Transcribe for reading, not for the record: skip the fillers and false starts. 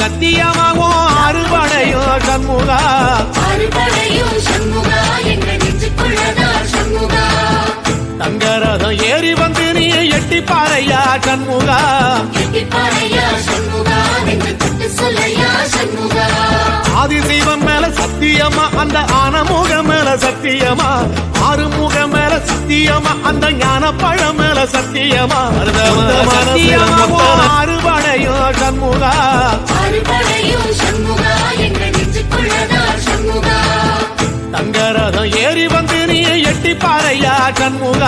சத்தியமாகும் அறுபடையோ சண்முகா தங்கரதம் ஏறி வந்து நீ எட்டி பாறையா சண்முகா ஆதிசைவம் மேல சத்தியமா அந்த ஆனமுகம் மேல சத்தியமா ஆறுமுகம் மேல சத்தியமா அந்த ஞான பழம் மேல சத்தியமா அறுபடையோ சண்முகா தங்கரதம் ஏறி வந்து நீ எட்டி பாறையா சண்முகா